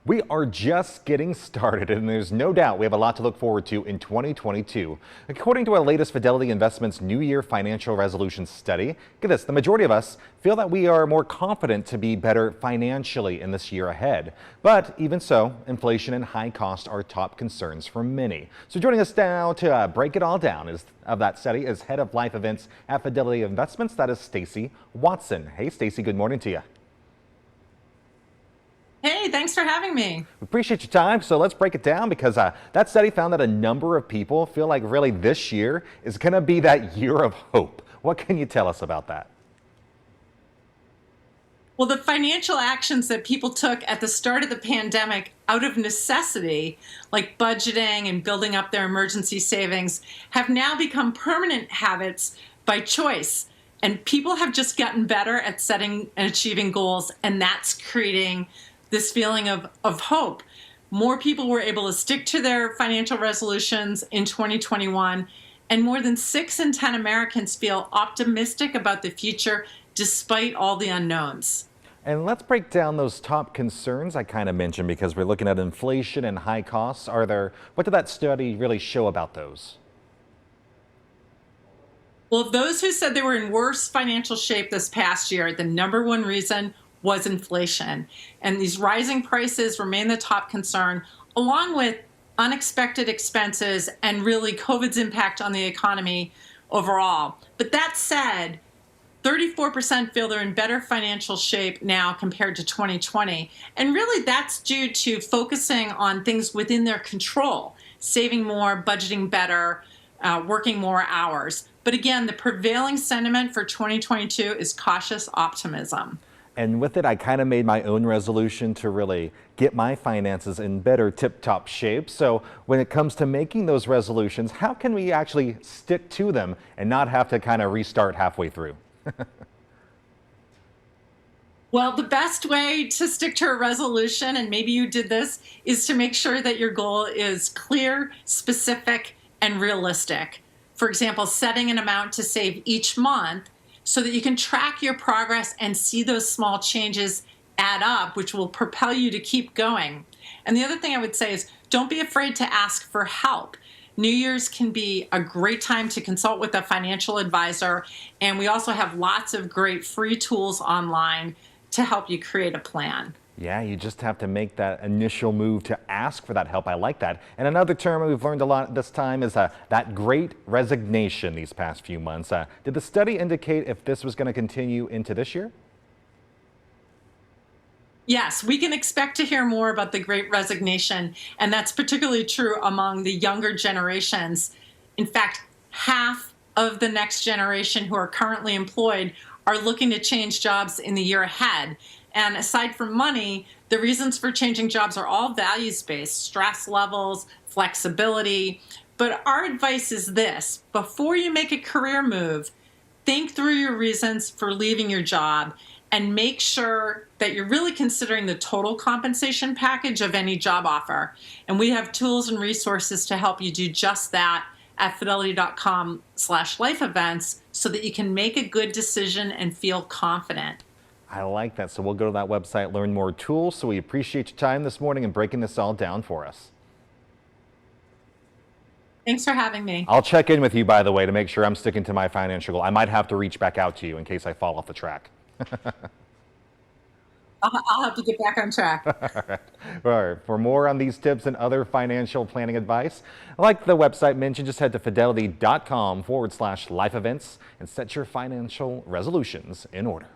We are just getting started, and there's no doubt we have a lot to look forward to in 2022. According to our latest Fidelity Investments New Year Financial Resolution study, get this, the majority of us feel that we are more confident to be better financially in this year ahead. But even so, inflation and high cost are top concerns for many. So joining us now to break it all down of that study is Head of Life Events at Fidelity Investments. That is Stacey Watson. Hey, Stacey, good morning to you. Hey, thanks for having me. We appreciate your time. So let's break it down because that study found that a number of people feel like really this year is going to be that year of hope. What can you tell us about that? Well, the financial actions that people took at the start of the pandemic out of necessity, like budgeting and building up their emergency savings, have now become permanent habits by choice. And people have just gotten better at setting and achieving goals, and that's creating this feeling of hope. More people were able to stick to their financial resolutions in 2021, and more than 6 in 10 Americans feel optimistic about the future despite all the unknowns. And let's break down those top concerns I kind of mentioned because we're looking at inflation and high costs. What did that study really show about those? Well, those who said they were in worse financial shape this past year, the number one reason was inflation. And these rising prices remain the top concern, along with unexpected expenses and really COVID's impact on the economy overall. But that said, 34% feel they're in better financial shape now compared to 2020. And really that's due to focusing on things within their control, saving more, budgeting better, working more hours. But again, the prevailing sentiment for 2022 is cautious optimism. And with it, I kind of made my own resolution to really get my finances in better tip-top shape. So when it comes to making those resolutions, how can we actually stick to them and not have to kind of restart halfway through? Well, the best way to stick to a resolution, and maybe you did this, is to make sure that your goal is clear, specific, and realistic. For example, setting an amount to save each month so that you can track your progress and see those small changes add up, which will propel you to keep going. And the other thing I would say is don't be afraid to ask for help. New Year's can be a great time to consult with a financial advisor, and we also have lots of great free tools online to help you create a plan. Yeah, you just have to make that initial move to ask for that help. I like that. And another term we've learned a lot this time is that great resignation these past few months. Did the study indicate if this was going to continue into this year? Yes, we can expect to hear more about the Great Resignation, and that's particularly true among the younger generations. In fact, half of the next generation who are currently employed are looking to change jobs in the year ahead. And aside from money, the reasons for changing jobs are all values-based, stress levels, flexibility. But our advice is this: before you make a career move, think through your reasons for leaving your job and make sure that you're really considering the total compensation package of any job offer. And we have tools and resources to help you do just that at fidelity.com/lifeevents so that you can make a good decision and feel confident. I like that. So we'll go to that website, learn more tools. So we appreciate your time this morning and breaking this all down for us. Thanks for having me. I'll check in with you, by the way, to make sure I'm sticking to my financial goal. I might have to reach back out to you in case I fall off the track. I'll have to get back on track. All right. For more on these tips and other financial planning advice, like the website mentioned, just head to fidelity.com/lifeevents and set your financial resolutions in order.